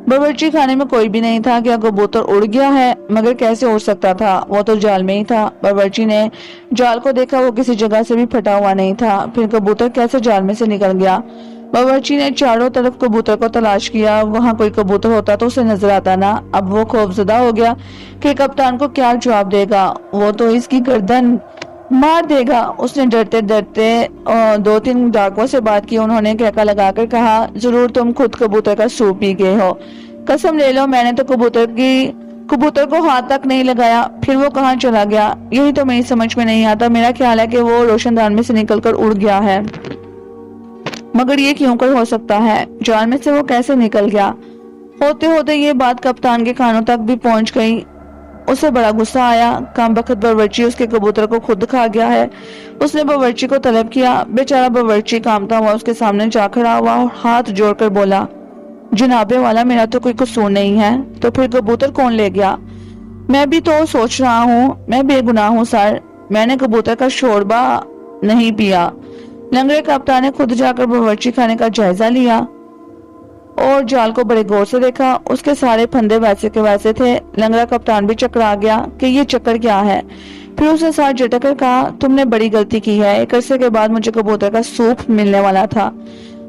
बावर्ची खाने में कोई भी नहीं था। क्या कबूतर उड़ गया है? मगर कैसे उड़ सकता था? वो तो जाल में ही था। बावर्ची ने जाल को देखा, वो किसी जगह से भी फटा हुआ नहीं था। फिर कबूतर कैसे जाल में से निकल गया? باورچی نے چاروں طرف کبوتر کو تلاش کیا، وہاں کوئی کبوتر ہوتا تو اسے نظر آتا نہ۔ اب وہ خوفزدہ ہو گیا کہ کپتان کو کیا جواب دے گا، وہ تو اس کی گردن مار دے گا۔ اس نے ڈرتے ڈرتے 2-3 ڈاکوؤں سے بات کی۔ انہوں نے کہکا لگا کر کہا، ضرور تم خود کبوتر کا سوپ پی گئے ہو، قسم لے لو میں نے تو کبوتر کو ہاتھ تک نہیں لگایا، پھر وہ کہاں چلا گیا یہی تو میری سمجھ میں نہیں آتا۔ میرا خیال ہے کہ وہ روشن دان میں سے نکل کر اڑ گیا ہے، مگر یہ کیوں کر ہو سکتا ہے؟ جال میں سے وہ کیسے نکل گیا؟ ہوتے ہوتے یہ بات کپتان کے کانوں تک بھی پہنچ گئی۔ اسے بڑا غصہ آیا، کم بخت باورچی اس کے کبوتر کو خود کھا گیا ہے۔ اس نے باورچی کو طلب کیا، بیچارہ باورچی کامتا ہوا اس کے سامنے جا کھڑا ہوا اور ہاتھ جوڑ کر بولا، جناب والا میرا تو کوئی قصور نہیں ہے، تو پھر کبوتر کون لے گیا؟ میں بھی تو سوچ رہا ہوں، میں بے گناہ ہوں سر، میں نے کبوتر کا شوربہ نہیں پیا۔ لنگڑے کپتان نے خود جا کر باورچی خانے کا جائزہ لیا اور جال کو بڑے غور سے دیکھا، اس کے سارے پھندے ویسے کے ویسے تھے۔ لنگڑا کپتان بھی چکرا گیا کہ یہ چکر کیا ہے، پھر اس نے ساتھ جھٹک کر کہا، تم نے بڑی غلطی کی ہے، ایک عرصے کے بعد مجھے کبوتر کا سوپ ملنے والا تھا۔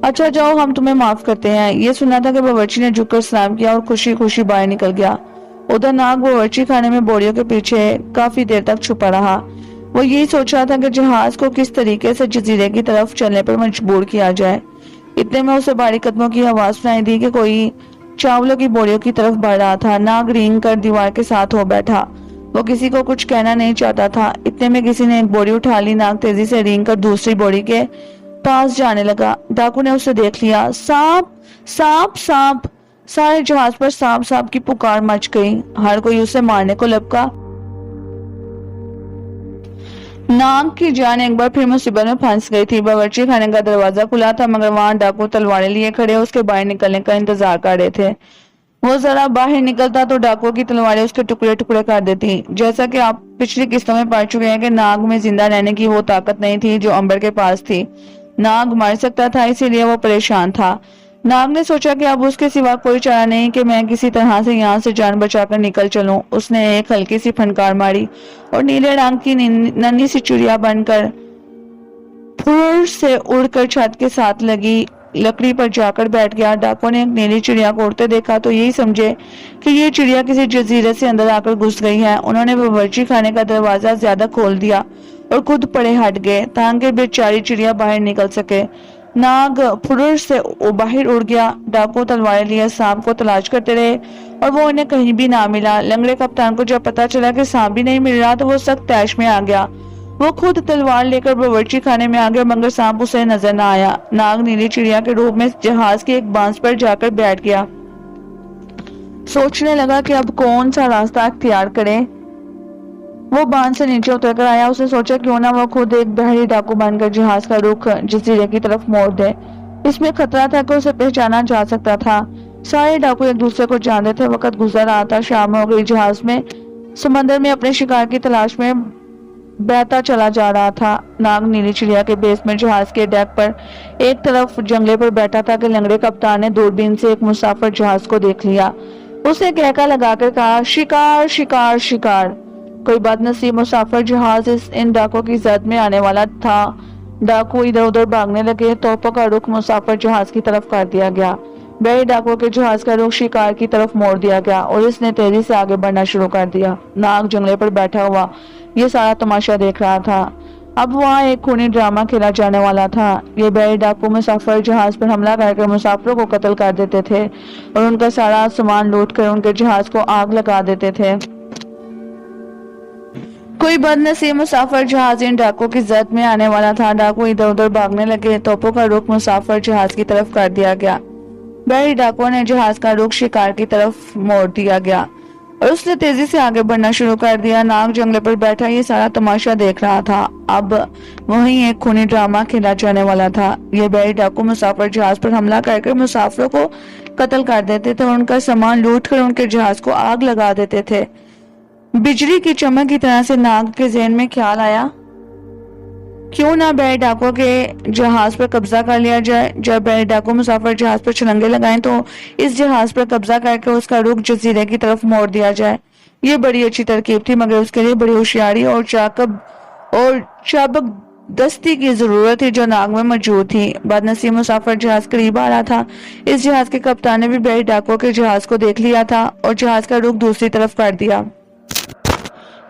اچھا جاؤ ہم تمہیں معاف کرتے ہیں۔ یہ سنا تھا کہ باورچی نے جھک کر سلام کیا اور خوشی خوشی باہر نکل گیا۔ ادھر ناگ باورچی خانے میں بوریوں کے پیچھے کافی دیر تک چھپا رہا۔ وہ یہی سوچ رہا تھا کہ جہاز کو کس طریقے سے جزیرے کی طرف چلنے پر مجبور کیا جائے۔ اتنے میں اسے بھاری قدموں کی آواز سنائی دی کہ کوئی چاولوں کی بوریوں کی طرف بڑھ رہا تھا۔ ناگ رینگ کر دیوار کے ساتھ ہو بیٹھا، وہ کسی کو کچھ کہنا نہیں چاہتا تھا۔ اتنے میں کسی نے ایک بوری اٹھا لی، ناگ تیزی سے رینگ کر دوسری بوری کے پاس جانے لگا۔ ڈاکو نے اسے دیکھ لیا۔ سانپ سانپ سانپ، سارے جہاز پر سانپ سانپ کی پکار مچ گئی، ہر کوئی اسے مارنے کو لپکا۔ ناگ کی جان ایک بار پھر مصیبت میں پھنس گئی تھی۔ باورچی خانے کا دروازہ کھلا تھا، مگر وہاں ڈاکو تلواریں لیے کھڑے اس کے باہر نکلنے کا انتظار کر رہے تھے۔ وہ ذرا باہر نکلتا تو ڈاکو کی تلواریں اس کے ٹکڑے ٹکڑے کر دیتی۔ جیسا کہ آپ پچھلی قسطوں میں پڑھ چکے ہیں کہ ناگ میں زندہ رہنے کی وہ طاقت نہیں تھی جو امبر کے پاس تھی۔ ناگ مر سکتا تھا، اسی لیے وہ پریشان تھا۔ ناگ نے سوچا کہ اب اس کے سوا کوئی چارہ نہیں کہ میں کسی طرح سے یہاں سے جان بچا کر نکل چلوں۔ اس نے ایک ہلکی سی پھنکار ماری اور نیلے رنگ کی ننھی سی چڑیا بن کر پھر سے اڑ کر چھت کے ساتھ لگی لکڑی پر جا کر بیٹھ گیا۔ ڈاکو نے ایک نیلی چڑیا کو اڑتے دیکھا تو یہی سمجھے کہ یہ چڑیا کسی جزیرے سے اندر آ کر گھس گئی ہے۔ انہوں نے باورچی خانے کا دروازہ زیادہ کھول دیا اور خود پڑے ہٹ گئے تاکہ بیچاری چڑیا باہر نکل سکے۔ ناگ پھر سے باہر اڑ گیا۔ ڈاکو تلواریں لیے سانپ کو تلاش کرتے رہے اور وہ انہیں کہیں بھی نہ ملا۔ لنگڑے کپتان کو جب پتا چلا کہ سانپ بھی نہیں مل رہا تو وہ سخت طیش میں آ گیا۔ وہ خود تلوار لے کر باورچی خانے میں آ گیا، مگر سانپ اسے نظر نہ آیا۔ ناگ نیلی چڑیا کے روپ میں جہاز کے ایک بانس پر جا کر بیٹھ گیا۔ سوچنے لگا کہ اب کون سا راستہ اختیار کرے۔ وہ بانس سے نیچے اتر کر آیا۔ اس نے سوچا کیوں نہ وہ خود ایک بحری ڈاکو بن کر جہاز کا رخ جزیرے کی طرف موڑ دے۔ اس میں خطرہ تھا کہ اسے پہچانا جا سکتا تھا۔ سارے ڈاکو ایک دوسرے کو جانتے تھے۔ وقت گزر رہا تھا، شام ہو گئی۔ جہاز میں سمندر میں اپنے شکار کی تلاش میں بہتا چلا جا رہا تھا۔ ناگ نیلی چڑیا کے بیس میں جہاز کے ڈیک پر ایک طرف جنگلے پر بیٹھا تھا کہ لنگڑے کپتان نے دوربین سے ایک مسافر جہاز کو دیکھ لیا۔ اس نے کہکا لگا کر کہا، شکار شکار شکار۔ کوئی بد نصیب مسافر جہاز ان ڈاکو کی زد میں آنے والا تھا۔ ڈاکو ادھر ادھر بھاگنے لگے، توپوں کا رخ مسافر جہاز کی طرف کر دیا گیا۔ بڑے ڈاکو کے جہاز کا رخ شکار کی طرف موڑ دیا گیا اور اس نے تیزی سے آگے بڑھنا شروع کر دیا۔ ناگ جنگلے پر بیٹھا ہوا یہ سارا تماشا دیکھ رہا تھا۔ اب وہاں ایک خونی ڈرامہ کھیلا جانے والا تھا۔ یہ بڑے ڈاکو مسافر جہاز پر حملہ کر کے مسافروں کو قتل کر دیتے تھے اور ان کا سارا سامان لوٹ کر ان کے جہاز کو آگ لگا دیتے تھے۔ کوئی بد نصیب مسافر جہاز ان ڈاکو کی زد میں آنے والا تھا۔ ڈاکو ادھر ادھر بھاگنے لگے، توپوں کا رخ مسافر جہاز کی طرف کر دیا گیا۔ بحری ڈاکو نے جہاز کا رخ شکار کی طرف موڑ دیا گیا اور اس نے تیزی سے آگے بڑھنا شروع کر دیا۔ ناگ جنگلے پر بیٹھا یہ سارا تماشا دیکھ رہا تھا۔ اب وہیں ایک خونی ڈرامہ کھیلا جانے والا تھا۔ یہ بحری ڈاکو مسافر جہاز پر حملہ کر کے مسافروں کو قتل کر دیتے تھے اور ان کا سامان لوٹ کر ان کے جہاز کو آگ لگا دیتے تھے۔ بجلی کی چمک کی طرح سے ناگ کے ذہن میں خیال آیا، کیوں نہ بحری ڈاکو کے جہاز پر قبضہ کر لیا جائے۔ جب بحری ڈاکو مسافر جہاز پر چھلانگیں لگائیں تو اس جہاز پر قبضہ کر کے اس کا رخ جزیرے کی طرف موڑ دیا جائے۔ یہ بڑی اچھی ترکیب تھی، مگر اس کے لیے بڑی ہوشیاری اور چابک دستی کی ضرورت تھی جو ناگ میں موجود تھی۔ بدنصیب مسافر جہاز قریب آ رہا تھا۔ اس جہاز کے کپتان نے بھی بحری ڈاکوؤں کے جہاز کو دیکھ لیا تھا اور جہاز کا رخ دوسری طرف کر دیا۔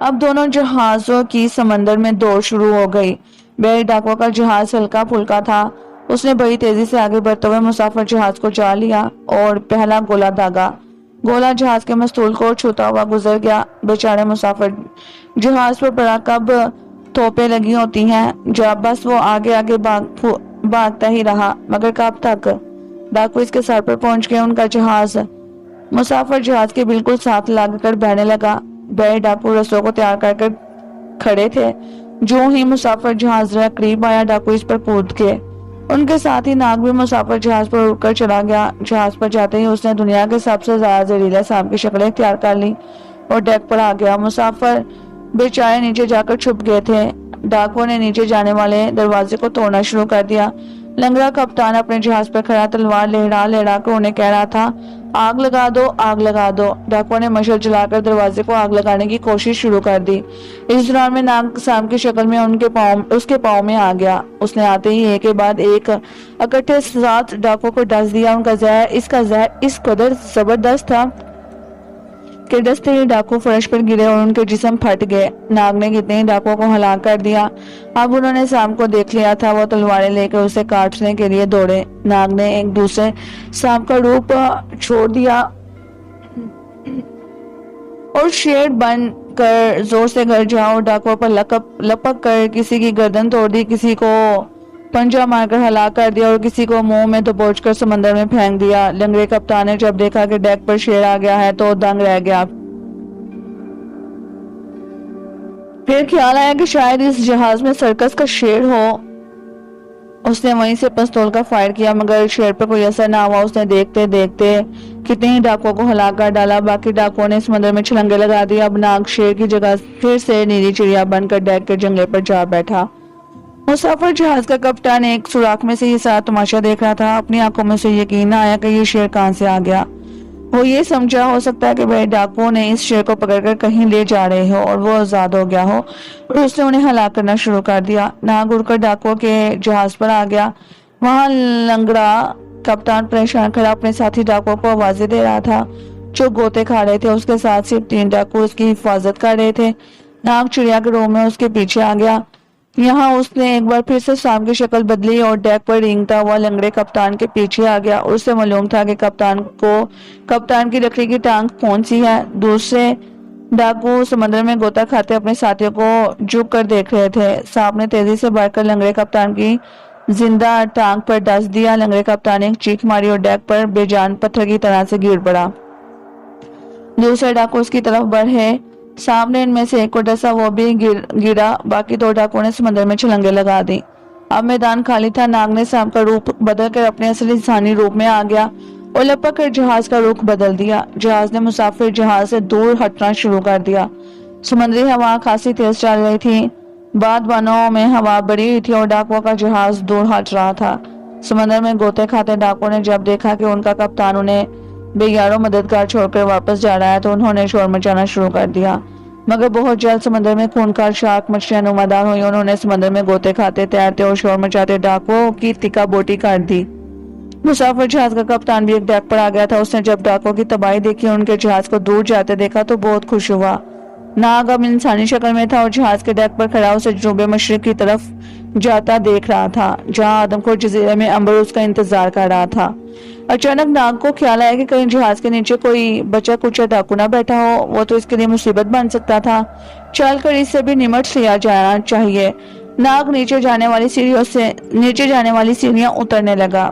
اب دونوں جہازوں کی سمندر میں دوڑ شروع ہو گئی۔ بحری ڈاکوؤں کا جہاز ہلکا پھلکا تھا۔ اس نے بڑی تیزی سے آگے بڑھتے ہوئے مسافر جہاز کو جا لیا اور پہلا گولا داغا۔ گولا جہاز کے مستول کو چھوتا ہوا گزر گیا۔ بیچارے مسافر جہاز پر پڑا کب توپیں لگی ہوتی ہیں، جب بس وہ آگے آگے بھاگتا ہی رہا، مگر کب تک؟ ڈاکو اس کے سر پر پہنچ گئے۔ ان کا جہاز مسافر جہاز کے بالکل ساتھ لگ کر بہنے لگا۔ بحری ڈاکو رسوں کو تیار کر کھڑے تھے۔ جو ہی مسافر جہاز ذرا قریب آیا، ڈاکو اس پر کود گئے۔ ان کے ساتھ ہی ناگ بھی مسافر جہاز پر اڑ کر چلا گیا۔ جہاز پر جاتے ہی اس نے دنیا کے سب سے زیادہ زہریلے سانپ کی شکل اختیار کر لی اور ڈیک پر آ گیا۔ مسافر بیچارے نیچے جا کر چھپ گئے تھے۔ ڈاکو نے نیچے جانے والے دروازے کو توڑنا شروع کر دیا۔ لنگڑا کپتان اپنے جہاز پر کھڑا تلوار لہرا لہرا کر انہیں کہہ رہا تھا، آگ لگا دو، آگ لگا دو۔ ڈاکو نے مشعل جلا کر دروازے کو آگ لگانے کی کوشش شروع کر دی۔ اس دوران میں ناگ سانپ کی شکل میں اس کے پاؤں میں آ گیا۔ اس نے آتے ہی ایک کے بعد ایک اکٹھے ساتھ ڈاکو کو ڈس دیا۔ اس کا زہر اس قدر زبردست تھا کہ ڈستے ہی ڈاکو فرش پر گرے اور ان کے جسم پھٹ گئے۔ ناگ نے کتنے ہی ڈاکوؤں کو ہلاک کر دیا۔ اب انہوں نے سانپ کو دیکھ لیا تھا۔ وہ تلواریں لے کر اسے کاٹنے کے لیے دوڑے۔ ناگ نے ایک دوسرے سانپ کا روپ چھوڑ دیا اور شیر بن کر زور سے گھر جاؤ ڈاکوؤں پر لپک کر کسی کی گردن توڑ دی، کسی کو پنجہ مار کر ہلاک کر دیا اور کسی کو منہ میں دبوچ کر سمندر میں پھینک دیا۔ لنگڑے کپتان نے جب دیکھا کہ ڈیک پر شیر آ گیا ہے تو دنگ رہ گیا۔ پھر خیال آیا کہ شاید اس جہاز میں سرکس کا شیر ہو۔ اس نے وہیں سے پستول کا فائر کیا، مگر شیر پر کوئی اثر نہ ہوا۔ اس نے دیکھتے دیکھتے کتنے ہی ڈاکوؤں کو ہلاک کر ڈالا۔ باقی ڈاکوؤں نے سمندر میں چھلانگے لگا دی۔ اب ناگ شیر کی جگہ پھر سے نیلی چڑیا بن کر ڈیک کے جنگلے پر جا بیٹھا۔ مسافر جہاز کا کپتان ایک سوراخ میں سے یہ سارا تماشا دیکھ رہا تھا۔ اپنی آنکھوں میں سے یقین نہ آیا کہ یہ شیر کہاں سے آ گیا۔ وہ یہ سمجھا ہو سکتا ہے کہ بڑے ڈاکوؤں نے اس شیر کو پکڑ کر کہیں لے جا رہے ہو اور وہ آزاد ہو گیا ہو اور اس نے انہیں ہلاک کرنا شروع کر دیا۔ ناگ اڑ کر ڈاکوؤں کے جہاز پر آ گیا۔ وہاں لنگڑا کپتان پریشان کھڑا اپنے ساتھی ڈاکوؤں کو آوازیں دے رہا تھا جو گوتے کھا رہے تھے۔ اس کے ساتھ صرف 3 ڈاکو اس کی حفاظت کر رہے تھے۔ ناگ چڑیا کے روح میں اس کے پیچھے آ گیا۔ یہاں اس نے ایک بار پھر سے سانپ کی شکل بدلی اور ڈیک پر رینگتا ہوا لنگڑے کپتان کے پیچھے آ گیا اور اسے معلوم تھا کہ کپتان کی لکڑی کی ٹانگ کون سی ہے۔ دوسرے ڈاکو سمندر میں غوطہ کھاتے اپنے ساتھیوں کو جھک کر دیکھ رہے تھے۔ سانپ نے تیزی سے بڑھ کر لنگڑے کپتان کی زندہ ٹانگ پر ڈس دیا۔ لنگڑے کپتان نے ایک چیخ ماری اور ڈیک پر بے جان پتھر کی طرح سے گر پڑا۔ دوسرے ڈاکو اس کی طرف بڑھے۔ سانپ نے ان میں سے ایک کو ڈسا، وہ بھی گرا۔ باقی 2 ڈاکوؤں نے سمندر میں چھلانگے لگا دی۔ اب میدان خالی تھا۔ ناگ نے سانپ کا روپ بدل کر اپنے اصلی انسانی روپ میں آ گیا اور لپک کر جہاز کا رخ بدل دیا۔ جہاز نے مسافر جہاز سے دور ہٹنا شروع کر دیا۔ سمندری ہوا خاصی تیز چل رہی تھی۔ بادبانوں میں ہوا بڑی ہوئی تھی اور ڈاکوؤں کا جہاز دور ہٹ رہا تھا۔ سمندر میں غوطے کھاتے ڈاکوؤں نے جب دیکھا کہ ان کا کپتان انہیں بے یارو مددگار چھوڑ کر واپس جا رہا ہے تو انہوں نے شور مچانا شروع کر دیا۔ مگر بہت جلد سمندر میں خونخوار شارک مچھلیاں نمودار ہوئی۔ انہوں نے سمندر میں غوطے کھاتے، تیرتے اور شور مچاتے ڈاکوؤں کی تکا بوٹی کر دی۔ مسافر جہاز کا کپتان بھی ایک ڈیک پر آ گیا تھا۔ اس نے جب ڈاکوؤں کی تباہی دیکھی اور ان کے جہاز کو دور جاتے دیکھا تو بہت خوش ہوا۔ ناگ اب انسانی شکل میں تھا اور جہاز کے ڈیک پر کھڑا اسے جنوب مشرق کی طرف جاتا دیکھ رہا تھا، جہاں آدم خور جزیرے میں امبر اس کا انتظار کر رہا تھا۔ اچانک ناگ کو خیال آیا کہ کہیں جہاز کے نیچے کوئی بچا کچا ڈاکو نہ بیٹھا ہو، وہ تو اس کے لیے مصیبت بن سکتا تھا۔ چل کر اس سے بھی نمٹ لیا جانا چاہیے۔ ناگ نیچے جانے والی سیڑھیاں اترنے لگا۔